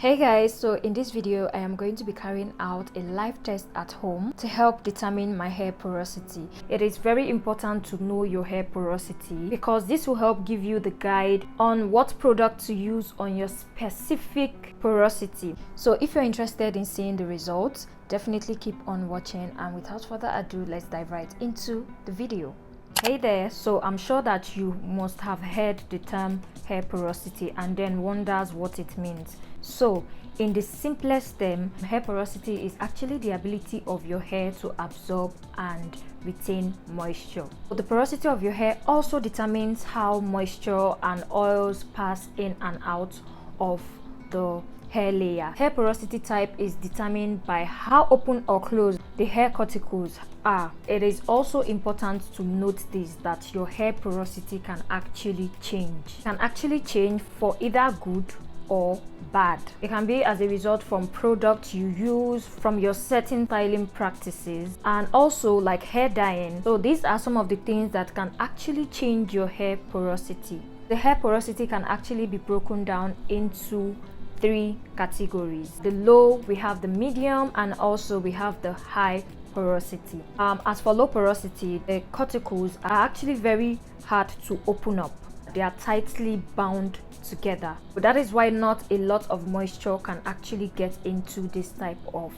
Hey guys, so in this video I am going to be carrying out a live test at home to help determine my hair porosity. It is very important to know your hair porosity because this will help give you the guide on what product to use on your specific porosity. So if you're interested in seeing the results, definitely keep on watching, and without further ado, let's dive right into the video. Hey there, so I'm sure that you must have heard the term hair porosity and then wonders what it means. So in the simplest term, hair porosity is actually the ability of your hair to absorb and retain moisture. So the porosity of your hair also determines how moisture and oils pass in and out of the hair layer. Hair porosity type is determined by how open or closed the hair cuticles are. It is also important to note this, that your hair porosity can actually change. It can actually change for either good or bad. It can be as a result from products you use, from your certain styling practices, and also like hair dyeing. So these are some of the things that can actually change your hair porosity. The hair porosity can actually be broken down into three categories. The low, we have the medium, and also we have the high porosity. As for low porosity, the cuticles are actually very hard to open up. They are tightly bound together, but that is why not a lot of moisture can actually get into this type of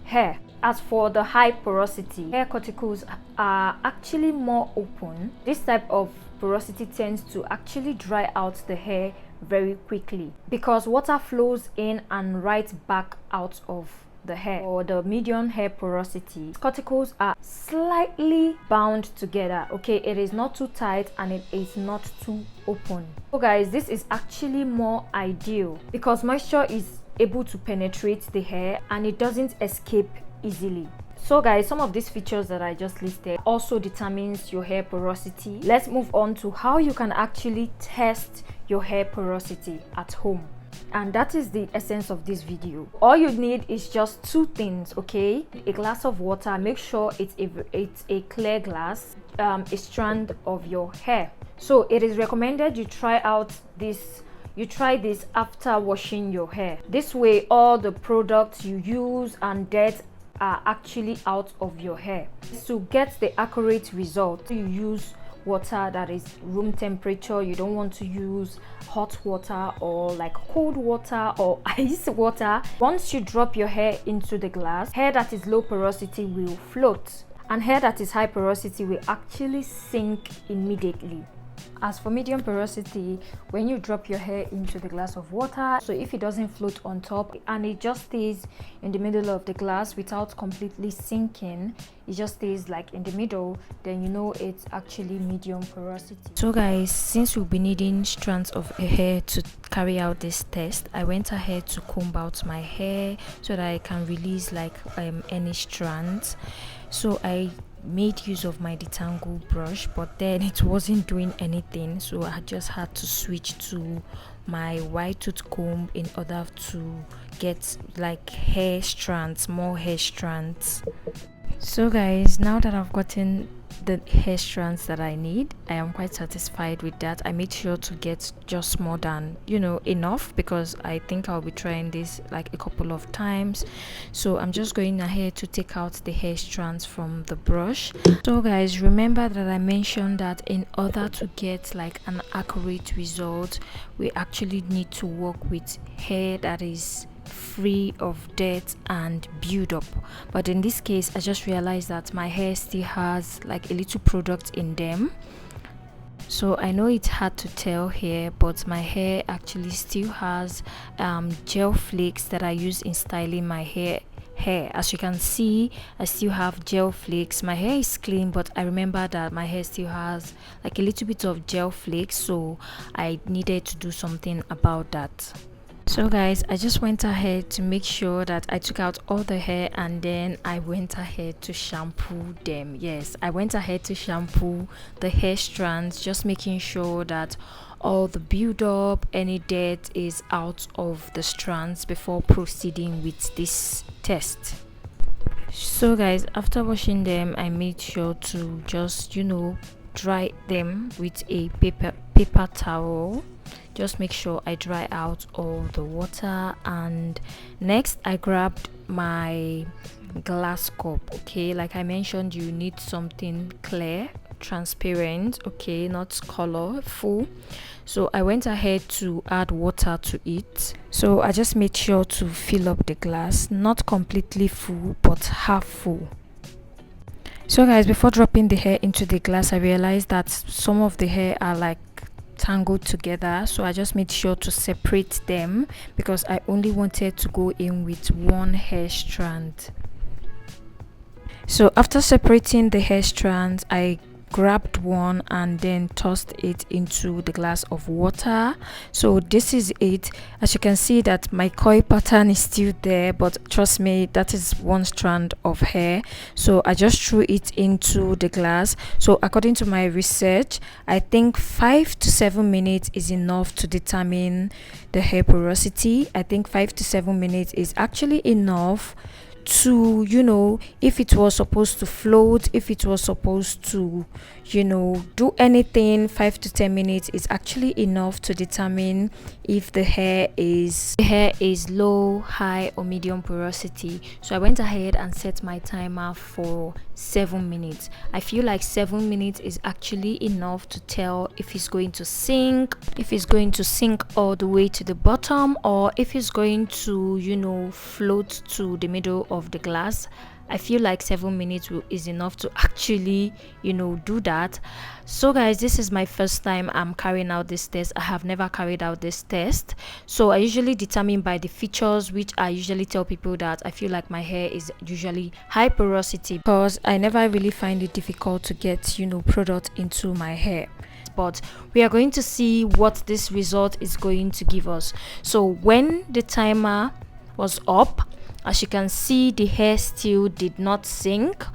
hair. As for the high porosity, hair cuticles are actually more open. This type of porosity tends to actually dry out the hair very quickly because water flows in and right back out of the hair. For the medium hair porosity, cuticles are slightly bound together. Okay, it is not too tight and it is not too open. So guys, this is actually more ideal because moisture is able to penetrate the hair and it doesn't escape easily. So guys, some of these features that I just listed also determines your hair porosity. Let's move on to how you can actually test your hair porosity at home. And that is the essence of this video. All you need is just two things, okay? A glass of water. Make sure it's a clear glass, a strand of your hair. So it is recommended you try this after washing your hair. This way all the products you use and dirt are actually out of your hair. To get the accurate result, you use water that is room temperature. You don't want to use hot water or like cold water or ice water. Once you drop your hair into the glass, hair that is low porosity will float and hair that is high porosity will actually sink immediately. As for medium porosity, when you drop your hair into the glass of water, so if it doesn't float on top and it just stays in the middle of the glass without completely sinking, it just stays like in the middle, then you know it's actually medium porosity. So guys, since we'll be needing strands of hair to carry out this test, I went ahead to comb out my hair so that I can release like any strands. So I made use of my detangle brush, but then it wasn't doing anything, so I just had to switch to my wide tooth comb in order to get like more hair strands. So guys, now that I've gotten the hair strands that I need, I am quite satisfied with that. I made sure to get just more than enough because I think I'll be trying this like a couple of times. So I'm just going ahead to take out the hair strands from the brush. So guys, remember that I mentioned that in order to get like an accurate result, we actually need to work with hair that is free of dirt and build up. But in this case, I just realized that my hair still has like a little product in them. So I know it's hard to tell here, but my hair actually still has gel flakes that I use in styling my hair. As you can see, I still have gel flakes. My hair is clean, but I remember that my hair still has like a little bit of gel flakes, so I needed to do something about that. So guys, I just went ahead to make sure that I took out all the hair, and then I went ahead to shampoo them. Yes, I went ahead to shampoo the hair strands, just making sure that all the build-up, any dirt is out of the strands before proceeding with this test. So guys, after washing them, I made sure to just dry them with a paper towel. just make sure I dry out all the water. And next I grabbed my glass cup. Okay, like I mentioned, you need something clear, transparent, okay, not colorful. So I went ahead to add water to it. So I just made sure to fill up the glass, not completely full but half full. So guys, before dropping the hair into the glass, I realized that some of the hair are like tangled together, so I just made sure to separate them because I only wanted to go in with one hair strand. So after separating the hair strands, I grabbed one and then tossed it into the glass of water. So this is it. As you can see that my coil pattern is still there, but trust me, that is one strand of hair. So I just threw it into the glass. So according to my research, I think 5 to 7 minutes is enough to determine the hair porosity. I think 5 to 7 minutes is actually enough to, you know, if it was supposed to float, if it was supposed to, you know, do anything, 5 to 10 minutes is actually enough to determine if the hair is low, high or medium porosity. So I went ahead and set my timer for 7 minutes. I feel like 7 minutes is actually enough to tell if it's going to sink, all the way to the bottom, or if it's going to, you know, float to the middle of the glass. I feel like 7 minutes is enough to actually, you know, do that. So guys, this is my first time I'm carrying out this test. I have never carried out this test, so I usually determine by the features, which I usually tell people that I feel like my hair is usually high porosity, because I never really find it difficult to get, you know, product into my hair. But we are going to see what this result is going to give us. So when the timer was up, as you can see, the hair still did not sink,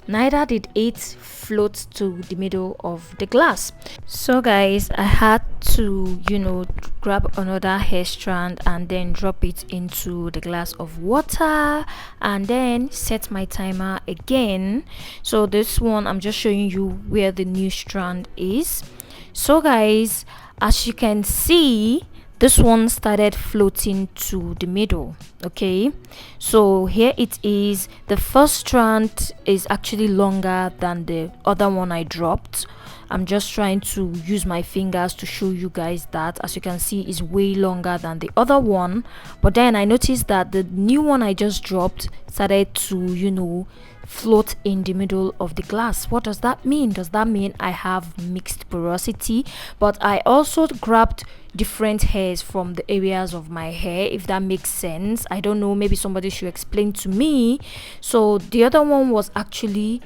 neither did it float to the middle of the glass. So guys, I had to, you know, grab another hair strand and then drop it into the glass of water and then set my timer again. So this one, I'm just showing you where the new strand is. So guys, as you can see, this one started floating to the middle. Okay, so here it is. The first strand is actually longer than the other one I dropped. I'm just trying to use my fingers to show you guys that, as you can see, is way longer than the other one. But then I noticed that the new one I just dropped started to, you know, float in the middle of the glass. What does that mean? Does that mean I have mixed porosity? But I also grabbed different hairs from the areas of my hair, if that makes sense. I don't know, maybe somebody should explain to me. So the other one was actually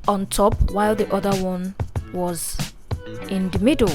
on top while the other one was in the middle.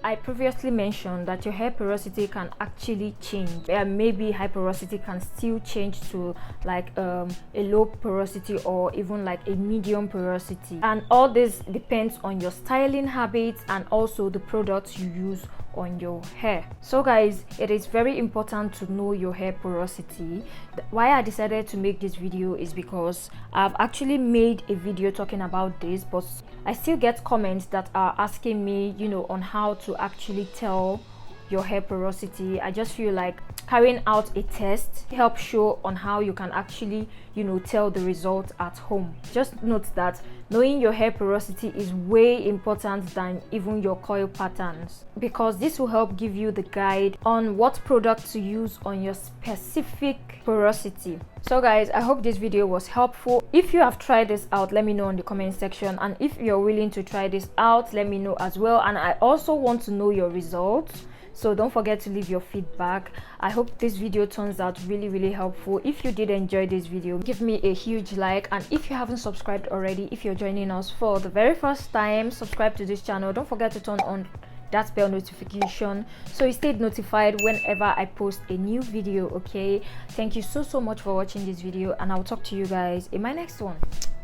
I previously mentioned that your hair porosity can actually change. Maybe high porosity can still change to like a low porosity or even like a medium porosity, and all this depends on your styling habits and also the products you use on your hair. So guys, it is very important to know your hair porosity. Why I decided to make this video is because I've actually made a video talking about this, but I still get comments that are asking me, you know, on how to actually tell your hair porosity. I just feel like carrying out a test helps show on how you can actually, you know, tell the result at home. Just note that knowing your hair porosity is way important than even your coil patterns, because this will help give you the guide on what product to use on your specific porosity. So guys, I hope this video was helpful. If you have tried this out, let me know in the comment section, and if you're willing to try this out, let me know as well. And I also want to know your results, so don't forget to leave your feedback. I hope this video turns out really helpful. If you did enjoy this video, give me a huge like, and if you haven't subscribed already, if you're joining us for the very first time, subscribe to this channel. Don't forget to turn on that bell notification so you stay notified whenever I post a new video. Okay, thank you so much for watching this video, and I'll talk to you guys in my next one.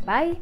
Bye.